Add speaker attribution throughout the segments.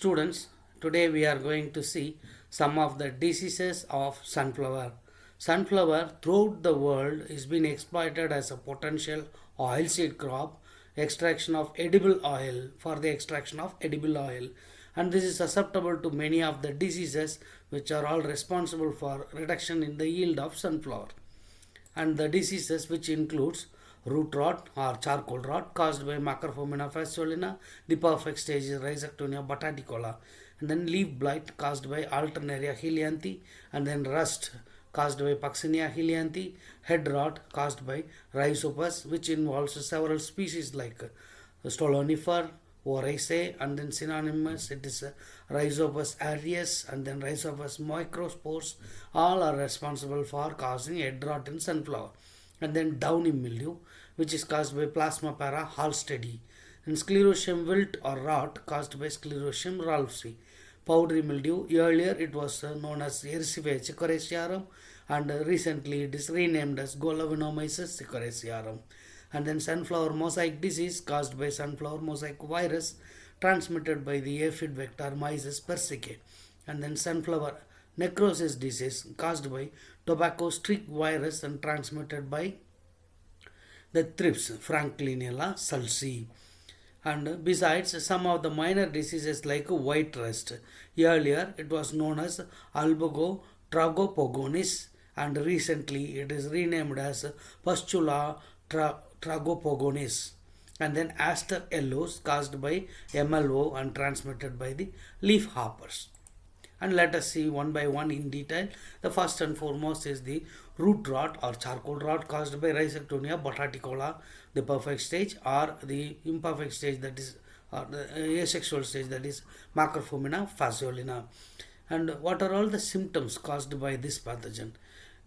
Speaker 1: Students, today we are going to see some of the diseases of sunflower. Sunflower throughout the world is being exploited as a potential oilseed crop, extraction of edible oil for the extraction of edible oil. And this is susceptible to many of the diseases which are all responsible for reduction in the yield of sunflower. And the diseases which includes root rot or charcoal rot caused by Macrophomina fasciolina. The perfect stage is Rhizoctonia bataticola. And then leaf blight caused by Alternaria helianthi. And then rust caused by Puccinia helianthi. Head rot caused by Rhizopus, which involves several species like Stolonifer, Voraceae, and then synonymous it is Rhizopus aureus and then Rhizopus microspores. All are responsible for causing head rot in sunflower. And then downy mildew, which is caused by Plasmapara halsteadi. And sclerotium wilt or rot caused by Sclerotium ralphsi. Powdery mildew, earlier it was known as Erysipeia cichoriacearum, and recently it is renamed as Golovinomyces cichoriacearum. And then sunflower mosaic disease caused by sunflower mosaic virus transmitted by the aphid vector Mysis persicae. And then sunflower necrosis disease caused by tobacco streak virus and transmitted by the thrips Franklinella sulci. And besides some of the minor diseases like white rust, earlier it was known as albugo tragopogonis, and recently it is renamed as pustula tragopogonis. And then aster yellows caused by MLO and transmitted by the leaf hoppers. And let us see one by one in detail. The first and foremost is the root rot or charcoal rot caused by Rhizoctonia bataticola, the perfect stage, or the imperfect stage, that is or the asexual stage, that is Macrophomina fasciolina. And what are all the symptoms caused by this pathogen?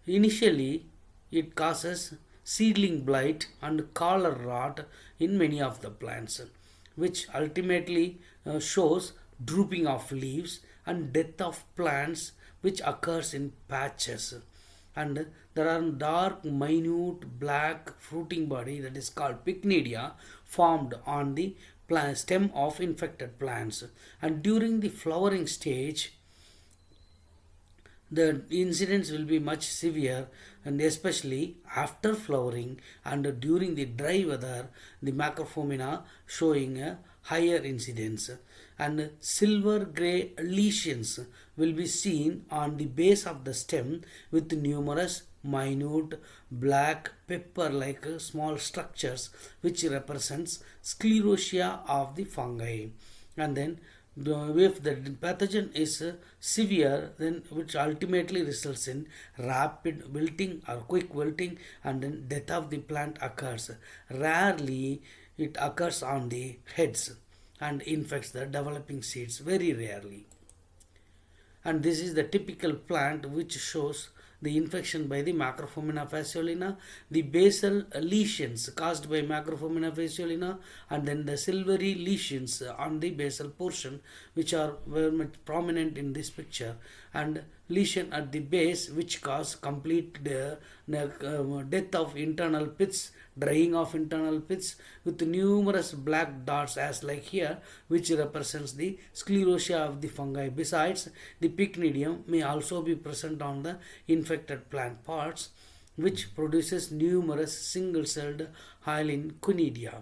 Speaker 1: Initially, it causes seedling blight and collar rot in many of the plants, which ultimately shows drooping of leaves and death of plants, which occurs in patches. And there are dark minute black fruiting body, that is called pycnidia, formed on the stem of infected plants. And during the flowering stage, the incidence will be much severe, and especially after flowering and during the dry weather, the Macrophomina showing a higher incidence. And silver grey lesions will be seen on the base of the stem with numerous minute black pepper like small structures, which represents sclerotia of the fungi. And then if the pathogen is severe, then which ultimately results in rapid wilting or quick wilting, and then death of the plant occurs. Rarely it occurs on the heads and infects the developing seeds, very rarely. And this is the typical plant which shows the infection by the Macrophomina fasciolina, the basal lesions caused by Macrophomina fasciolina, and then the silvery lesions on the basal portion, which are very much prominent in this picture, and lesion at the base which cause complete death of internal pits, drying of internal pits with numerous black dots as like here, which represents the sclerotia of the fungi. Besides, the pycnidium may also be present on the infected plant parts, which produces numerous single-celled hyaline conidia.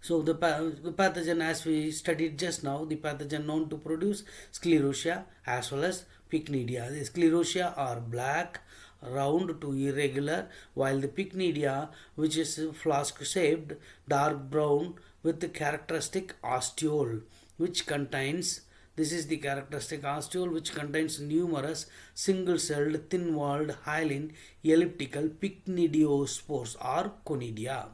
Speaker 1: So the pathogen, as we studied just now, the pathogen known to produce sclerotia as well as pycnidia. The sclerotia are black, round to irregular, while the pycnidia, which is flask shaped, dark brown with the characteristic ostiole, which contains, this is the characteristic ostiole, which contains numerous single-celled thin-walled hyaline elliptical pycnidiospores or conidia.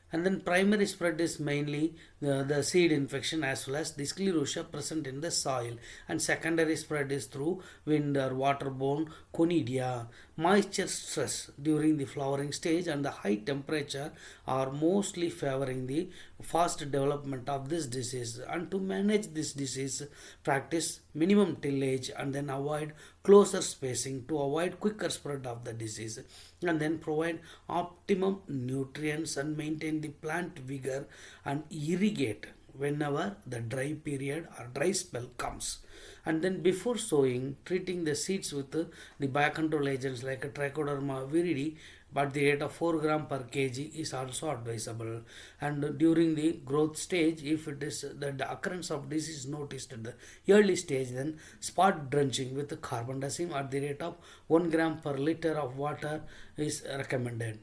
Speaker 1: And then primary spread is mainly the seed infection as well as the sclerotia present in the soil, and secondary spread is through wind or waterborne conidia. Moisture stress during the flowering stage and the high temperature are mostly favoring the fast development of this disease. And to manage this disease, practice minimum tillage and then avoid closer spacing to avoid quicker spread of the disease, and then provide optimum nutrients and maintain the plant vigor and irrigate whenever the dry period or dry spell comes. And then before sowing, treating the seeds with the biocontrol agents like a trichoderma viridi but the rate of 4 gram per kg is also advisable. And during the growth stage, if it is the occurrence of disease noticed at the early stage, then spot drenching with carbendazim at the rate of 1 gram per liter of water is recommended.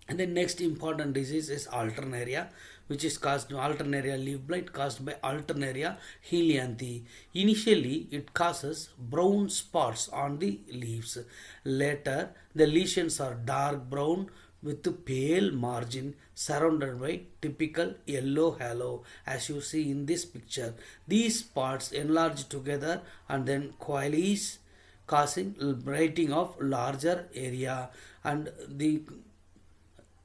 Speaker 1: And the next important disease is Alternaria, which is caused Alternaria leaf blight caused by Alternaria helianthi. Initially, it causes brown spots on the leaves. Later, the lesions are dark brown with a pale margin surrounded by typical yellow halo, as you see in this picture. These spots enlarge together and then coalesce, causing blighting of larger area. And the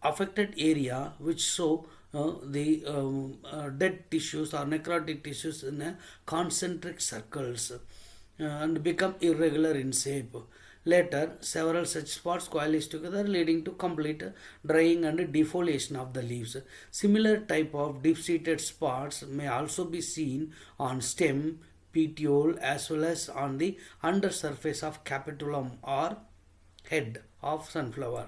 Speaker 1: affected area which show the dead tissues or necrotic tissues in concentric circles and become irregular in shape. Later, several such spots coalesce together, leading to complete drying and defoliation of the leaves. Similar type of deep-seated spots may also be seen on stem, petiole, as well as on the undersurface of capitulum or head of sunflower.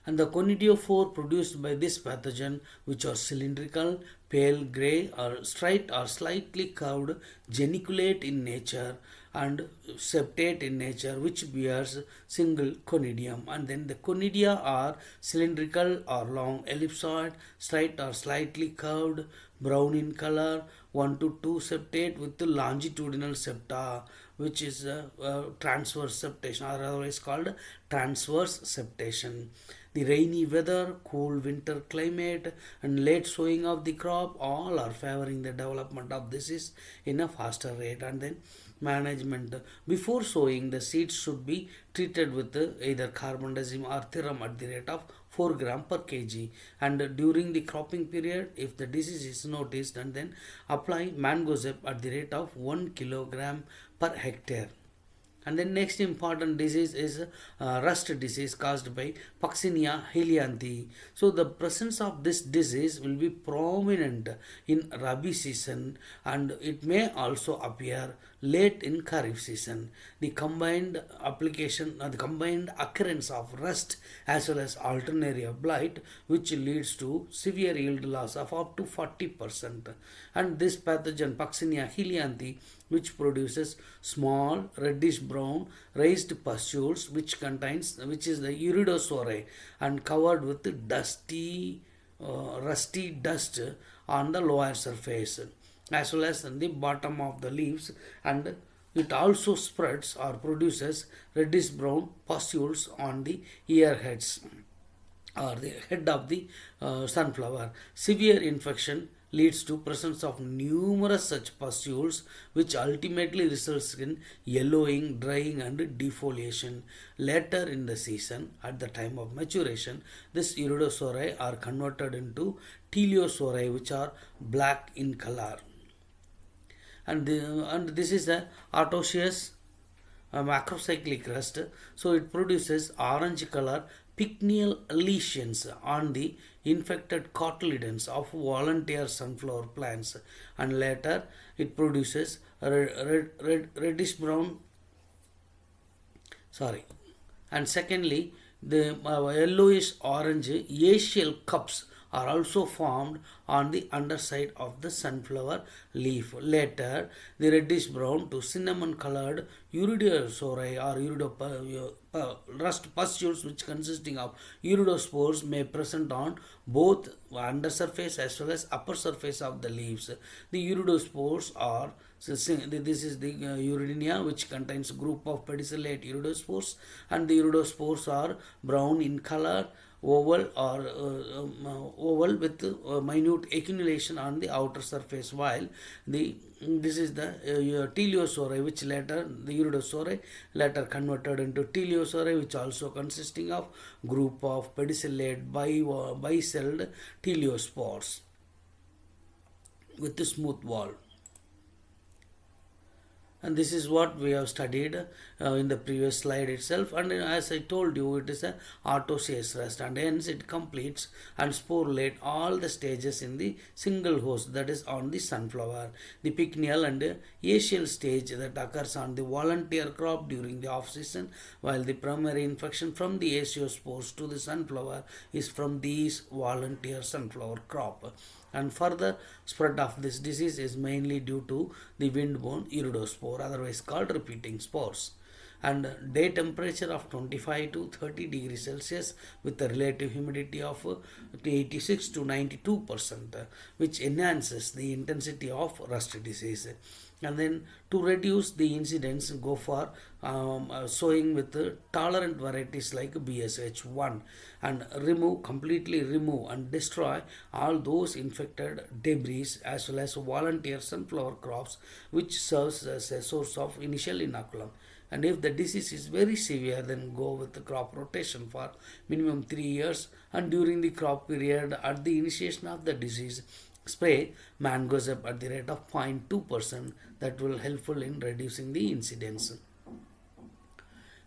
Speaker 1: And the conidiophore produced by this pathogen, which are cylindrical, pale grey or straight or slightly curved, geniculate in nature and septate in nature, which bears single conidium. And then the conidia are cylindrical or long, ellipsoid, straight or slightly curved, brown in color, 1 to 2 septate with the longitudinal septa, which is transverse septation, or otherwise called transverse septation. The rainy weather, cool winter climate, and late sowing of the crop all are favoring the development of disease in a faster rate. And then management. Before sowing, the seeds should be treated with either carbendazim or thiram at the rate of 4 gram per kg. And during the cropping period, if the disease is noticed, and then apply Mancozeb at the rate of 1 kilogram per hectare. And then next important disease is rust disease caused by Puccinia helianthi. So the presence of this disease will be prominent in Rabi season, and it may also appear late in Kharif season. The combined occurrence of rust as well as Alternaria blight, which leads to severe yield loss of up to 40%. And this pathogen Puccinia helianthi, which produces small reddish brown raised pustules which is the iridosphorae and covered with rusty dust on the lower surface as well as on the bottom of the leaves, and it also spreads or produces reddish brown pustules on the ear heads or the head of the sunflower. Severe infection leads to presence of numerous such pustules, which ultimately results in yellowing, drying and defoliation. Later in the season, at the time of maturation, this iridosphorae are converted into teleosphorae, which are black in color. And this is the Artoceous macrocyclic rust. So it produces orange color pycnial lesions on the infected cotyledons of volunteer sunflower plants, and later it produces reddish brown. And secondly, the yellowish orange axial cups are also formed on the underside of the sunflower leaf. Later, the reddish brown to cinnamon colored iridosphorae or rust pustules, which consisting of iridospores, may present on both undersurface as well as upper surface of the leaves. The iridospores are this is the Uridinia, which contains a group of pedicellate iridospores, and the iridospores are brown in color, oval with minute accumulation on the outer surface, while this is the teleosphorae, which later the iridosphorae later converted into teleosphorae, which also consisting of group of pedicellate bicelled teleospores with a smooth wall. And this is what we have studied in the previous slide itself. And as I told you, it is a autocoelous rest, and hence it completes and sporulate all the stages in the single host, that is on the sunflower. The pycnial and acial stage that occurs on the volunteer crop during the off season, while the primary infection from the aciospores to the sunflower is from these volunteer sunflower crop. And further spread of this disease is mainly due to the windborne iridospore, otherwise called repeating spores. And day temperature of 25 to 30 degrees Celsius with a relative humidity of 86 to 92%, which enhances the intensity of rust disease. And then to reduce the incidence, go for sowing with tolerant varieties like BSH1, and completely remove and destroy all those infected debris as well as volunteer sunflower crops, which serves as a source of initial inoculum. And if the disease is very severe, then go with the crop rotation for minimum 3 years, and during the crop period at the initiation of the disease, spray mancozeb at the rate of 0.2%. That will helpful in reducing the incidence.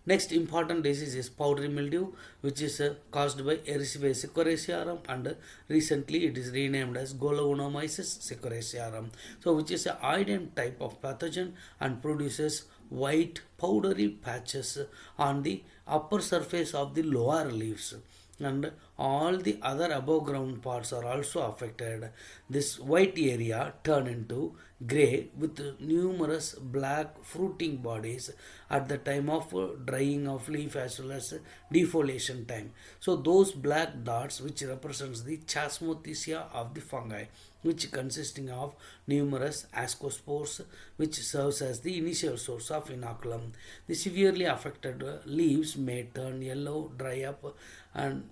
Speaker 1: Next important disease is powdery mildew, which is caused by Erisiphe sicoriacearum, and recently it is renamed as Golonomyces sicoriacearum. So, which is a iodine type of pathogen and produces white powdery patches on the upper surface of the lower leaves, and all the other above ground parts are also affected. This white area turn into grey with numerous black fruiting bodies at the time of drying of leaf as well as defoliation time. So those black dots which represents the chasmothecia of the fungi, which consisting of numerous ascospores, which serves as the initial source of inoculum. The severely affected leaves may turn yellow, dry up, and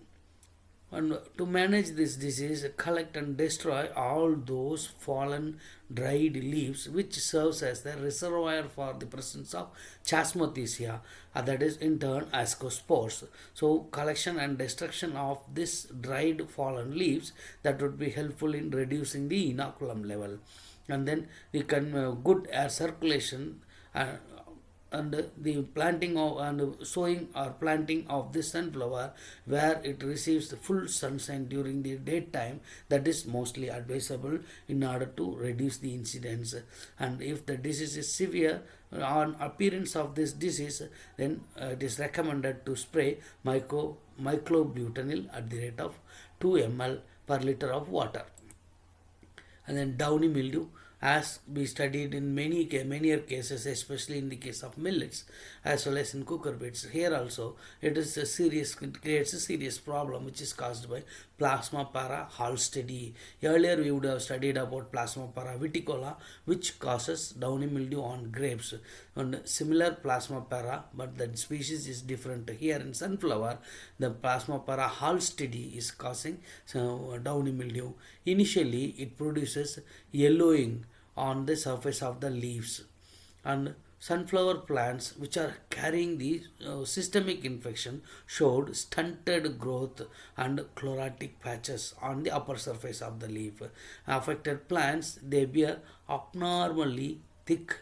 Speaker 1: to manage this disease, collect and destroy all those fallen dried leaves, which serves as the reservoir for the presence of chasmothecia, that is in turn ascospores. So collection and destruction of this dried fallen leaves, that would be helpful in reducing the inoculum level. And then we can good air circulation, and the planting of and sowing or planting of this sunflower where it receives the full sunshine during the daytime, that is mostly advisable in order to reduce the incidence. And if the disease is severe, on appearance of this disease, then it is recommended to spray myclobutanil at the rate of 2 ml per liter of water. And then downy mildew, as we studied in many cases, especially in the case of millets as well as in cucurbits. Here also it creates a serious problem, which is caused by Plasmapara hallstedii. Earlier we would have studied about Plasmapara viticola, which causes downy mildew on grapes, and similar Plasmapara, but the species is different. Here in sunflower, the Plasmapara hallstedii is causing downy mildew. Initially it produces yellowing on the surface of the leaves, and sunflower plants which are carrying the systemic infection showed stunted growth and chlorotic patches on the upper surface of the leaf. Affected plants, they bear abnormally thick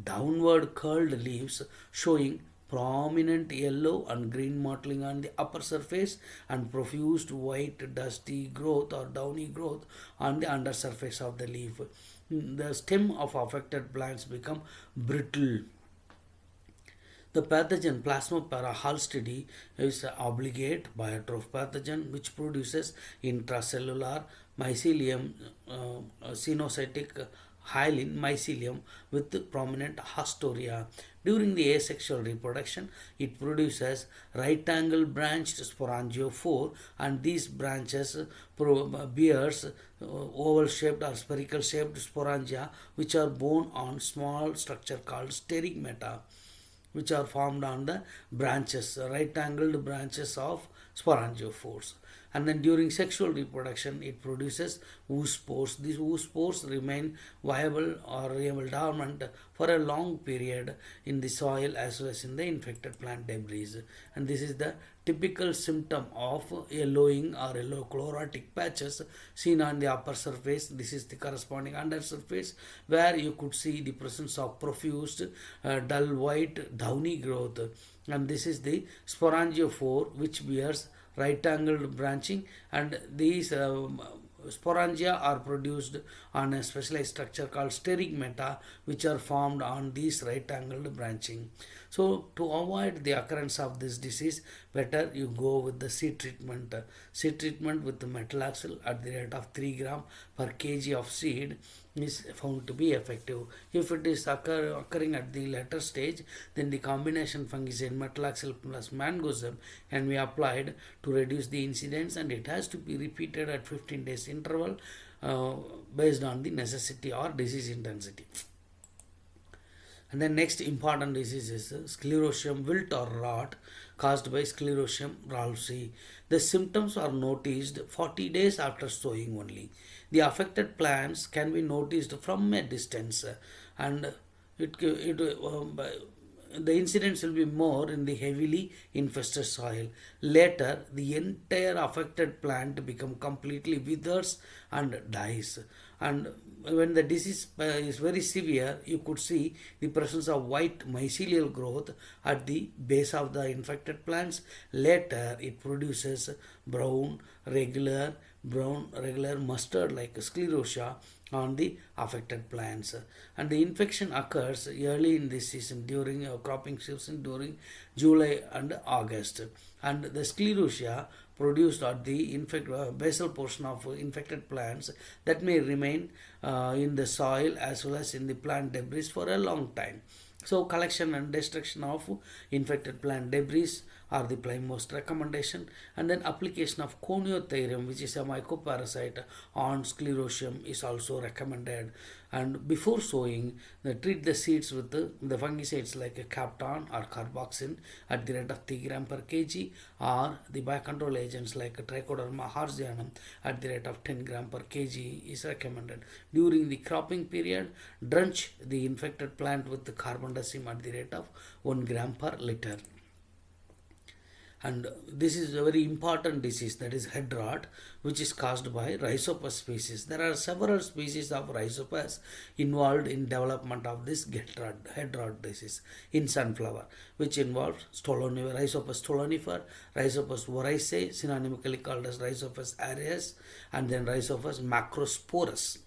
Speaker 1: downward curled leaves showing prominent yellow and green mottling on the upper surface, and profused white dusty growth or downy growth on the undersurface of the leaf. The stem of affected plants become brittle. The pathogen Plasmapara hallstedii is an obligate biotroph pathogen which produces intracellular mycelium, cynocytic hyaline mycelium with prominent haustoria. During the asexual reproduction, it produces right-angle branched sporangiophore, and these branches bears oval-shaped or spherical-shaped sporangia, which are borne on small structure called sterigmata, which are formed on the branches, right-angled branches of sporangiophores. And then during sexual reproduction, it produces oospores. These oospores remain viable or remain dormant for a long period in the soil as well as in the infected plant debris. And this is the typical symptom of yellowing or yellow chlorotic patches seen on the upper surface. This is the corresponding under surface where you could see the presence of profuse dull white downy growth. And this is the sporangiophore, which bears right angled branching, and these sporangia are produced on a specialized structure called sterigmata, which are formed on these right angled branching. So to avoid the occurrence of this disease, better you go with the seed treatment. Seed treatment with the metalaxyl at the rate of 3 gram per kg of seed is found to be effective. If it is occurring at the later stage, then the combination fungicide metalaxyl plus mancozeb can be applied to reduce the incidence, and it has to be repeated at 15 days interval based on the necessity or disease intensity. And the next important disease is sclerotium wilt or rot caused by Sclerotium ralphsi. The symptoms are noticed 40 days after sowing only. The affected plants can be noticed from a distance, and the incidence will be more in the heavily infested soil. Later, the entire affected plant become completely withers and dies. And when the disease is very severe, you could see the presence of white mycelial growth at the base of the infected plants. Later, it produces brown regular mustard like sclerotia on the affected plants. And the infection occurs early in this season during cropping season during July and August. And the sclerotia produced at the basal portion of infected plants that may remain in the soil as well as in the plant debris for a long time. So collection and destruction of infected plant debris are the primemost recommendation, and then application of coniotherium, which is a mycoparasite on sclerotium, is also recommended. And before sowing, treat the seeds with the fungicides like a Captan or Carboxin at the rate of 3 gram per kg, or the biocontrol agents like Trichoderma harzianum at the rate of 10 gram per kg is recommended. During the cropping period, drench the infected plant with the carbendazim at the rate of 1 gram per liter. And this is a very important disease, that is head rot, which is caused by Rhizopus species. There are several species of Rhizopus involved in development of this head rot disease in sunflower, which involves Rhizopus stolonifer, Rhizopus oryzae, synonymically called as Rhizopus aureus, and then Rhizopus macrosporus.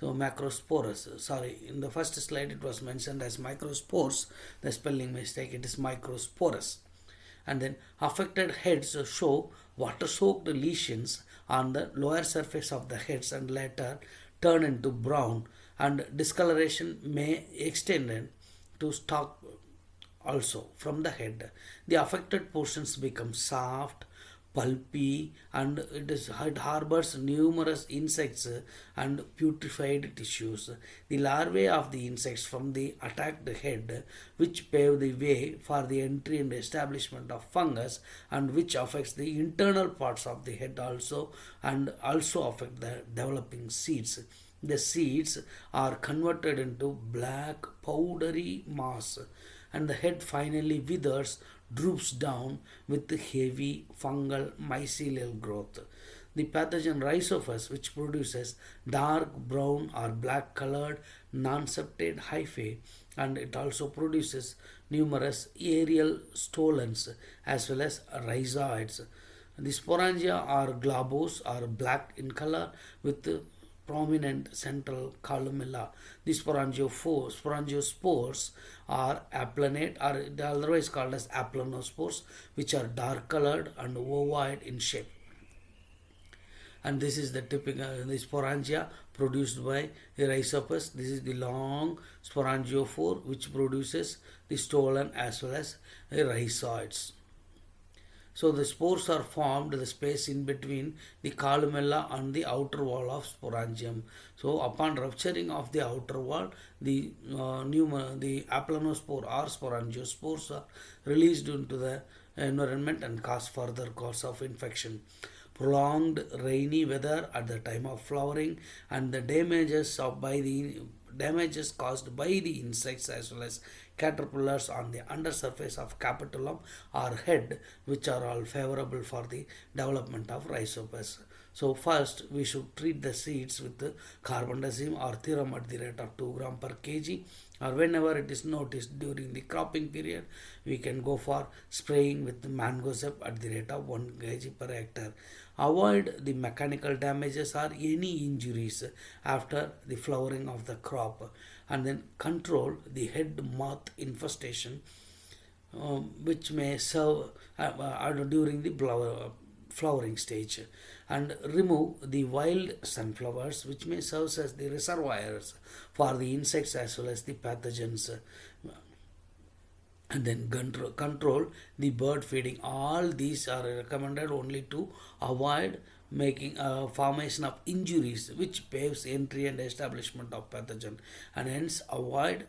Speaker 1: So macrosporus, sorry, in the first slide it was mentioned as microspores, the spelling mistake, it is microsporus. And then affected heads show water-soaked lesions on the lower surface of the heads and later turn into brown, and discoloration may extend to stalk also from the head. The affected portions become soft, pulpy, and it harbors numerous insects and putrefied tissues. The larvae of the insects from the attacked head, which pave the way for the entry and establishment of fungus, and which affects the internal parts of the head also, and also affect the developing seeds. The seeds are converted into black powdery mass, and the head finally withers, droops down with heavy fungal mycelial growth. The pathogen Rhizopus, which produces dark brown or black colored non-septate hyphae, and it also produces numerous aerial stolons as well as rhizoids. The sporangia are globose or black in color with prominent central columella. The sporangiospores are aplanate, or otherwise called as aplanospores, which are dark colored and ovoid in shape. And this is the typical the sporangia produced by the Rhizopus. This is the long sporangiophore which produces the stolon as well as the rhizoids. So the spores are formed in the space in between the columella and the outer wall of sporangium. So upon rupturing of the outer wall, the aplanospore or sporangiospores are released into the environment and cause further course of infection. prolonged rainy weather at the time of flowering, and the damages caused by the insects as well as caterpillars on the undersurface of capitulum or head, which are all favorable for the development of rhizopus. So first we should treat the seeds with the carbendazim or theorem at the rate of 2 gram per kg, or whenever it is noticed during the cropping period we can go for spraying with the mangozeb at the rate of 1 kg per hectare. Avoid the mechanical damages or any injuries after the flowering of the crop, and then control the head moth infestation, which may serve during the flowering stage, and remove the wild sunflowers which may serve as the reservoirs for the insects as well as the pathogens, and then control the bird feeding. All these are recommended only to avoid making a formation of injuries which paves entry and establishment of pathogen, and hence avoid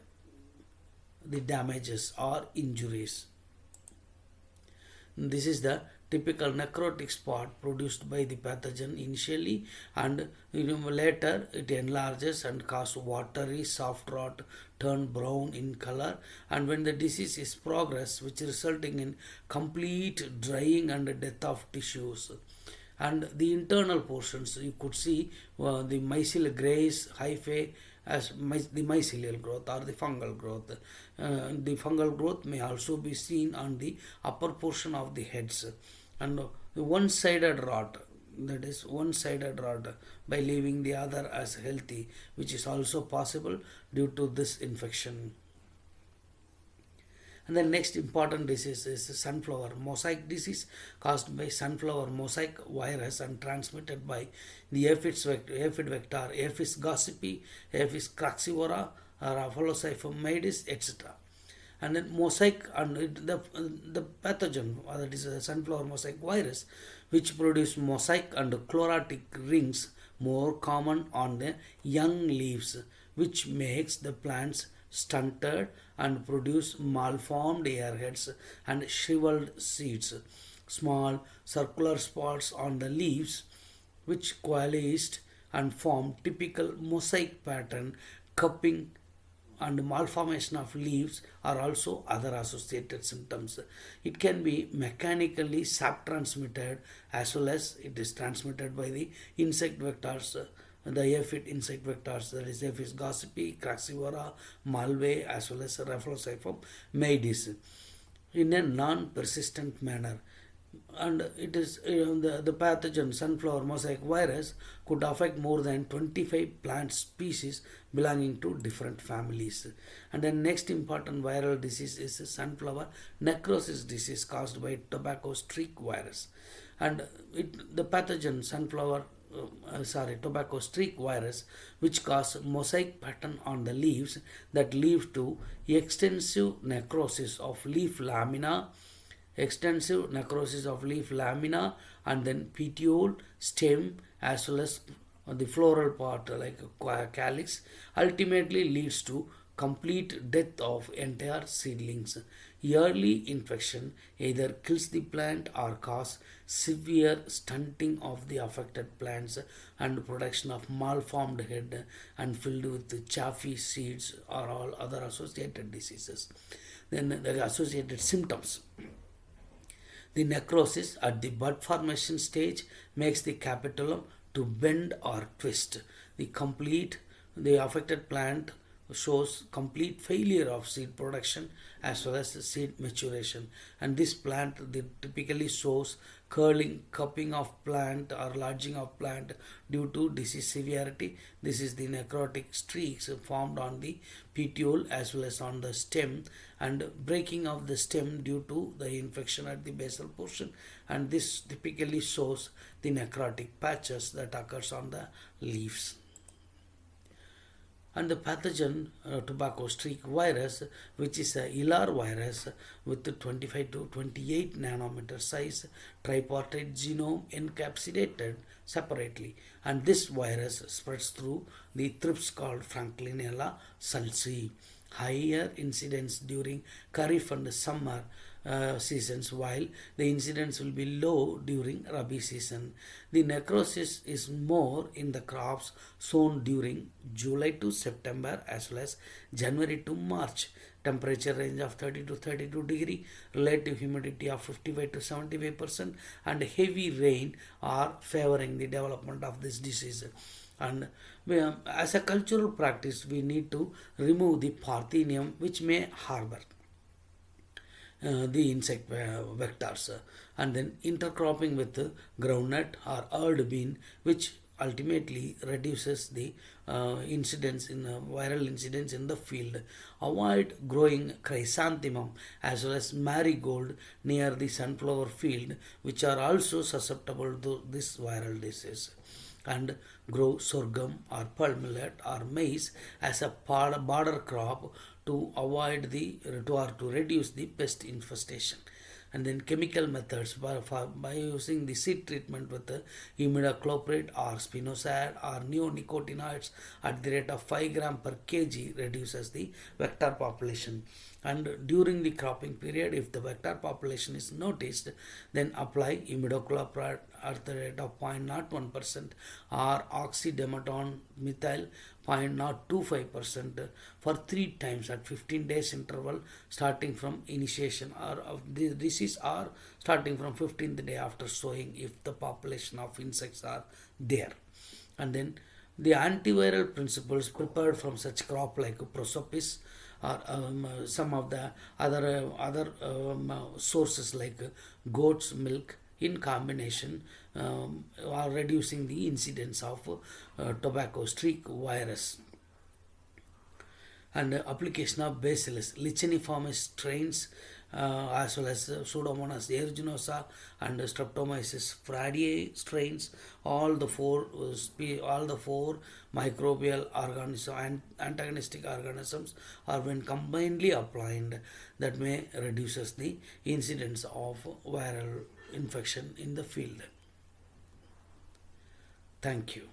Speaker 1: the damages or injuries. This is the typical necrotic spot produced by the pathogen initially, and later it enlarges and causes watery soft rot, turn brown in color, and when the disease is progress, which resulting in complete drying and death of tissues. And the internal portions you could see the mycelial grays hyphae as the mycelial growth or the fungal growth. The fungal growth may also be seen on the upper portion of the heads, and the one-sided rot, that is one-sided rot, by leaving the other as healthy, which is also possible due to this infection. And the next important disease is sunflower mosaic disease, caused by sunflower mosaic virus and transmitted by the aphid vector Aphis gossypi, Aphis craxivora, or Aphelosiphium maydis, etc. And then mosaic and the pathogen, that is a sunflower mosaic virus, which produce mosaic and chlorotic rings more common on the young leaves, which makes the plants stunted and produce malformed airheads and shriveled seeds. Small circular spots on the leaves which coalesced and form typical mosaic pattern. Cupping and malformation of leaves are also other associated symptoms. It can be mechanically sap transmitted as well as it is transmitted by the insect vectors, the aphid insect vectors, that is Aphis gossypi, craxivora, malvae, as well as Raphelosiphium maydis, in a non-persistent manner. And it is the pathogen sunflower mosaic virus could affect more than 25 plant species belonging to different families. And the next important viral disease is sunflower necrosis disease, caused by tobacco streak virus. And the pathogen tobacco streak virus, which cause mosaic pattern on the leaves that lead to extensive necrosis of leaf lamina, and then petiole, stem, as well as the floral part like calyx, ultimately leads to complete death of entire seedlings. Early infection either kills the plant or cause severe stunting of the affected plants and production of malformed head and filled with chaffy seeds or all other associated diseases. Then the associated symptoms. The necrosis at the bud formation stage makes the capitulum to bend or twist. The affected plant shows complete failure of seed production as well as seed maturation, and this plant typically shows curling, cupping of plant or lodging of plant due to disease severity. This is the necrotic streaks formed on the petiole as well as on the stem, and breaking of the stem due to the infection at the basal portion, and this typically shows the necrotic patches that occurs on the leaves. And the pathogen tobacco streak virus, which is a hilar virus with 25 to 28 nanometer size tripartite genome encapsulated separately, and this virus spreads through the thrips called Franklinella sulci. Higher incidence during Kharif and summer seasons, while the incidence will be low during Rabi season. The necrosis is more in the crops sown during July to September as well as January to March. Temperature range of 30 to 32 degree, relative humidity of 55 to 75%, and heavy rain are favoring the development of this disease. And as a cultural practice, we need to remove the Parthenium which may harbor the insect vectors, and then intercropping with groundnut or earled bean, which ultimately reduces the incidence in viral incidence in the field. Avoid growing chrysanthemum as well as marigold near the sunflower field, which are also susceptible to this viral disease. And grow sorghum or pearl millet or maize as a border crop to avoid the to reduce the pest infestation. And then chemical methods by using the seed treatment with the imidacloprid or spinosad or neonicotinoids at the rate of 5 gram per kg reduces the vector population. And during the cropping period, if the vector population is noticed, then apply imidacloprid at the rate of 0.01% or oxydemeton methyl 0.025% for 3 times at 15 days interval starting from initiation or of the disease or starting from 15th day after sowing if the population of insects are there. And then the antiviral principles prepared from such crop like prosopis or some of the other sources like goat's milk in combination are reducing the incidence of tobacco streak virus. And application of bacillus licheniformis strains as well as Pseudomonas aeruginosa and Streptomyces fradii strains, all the four microbial organisms and antagonistic organisms are when combinedly applied that may reduces the incidence of viral infection in the field. Thank you.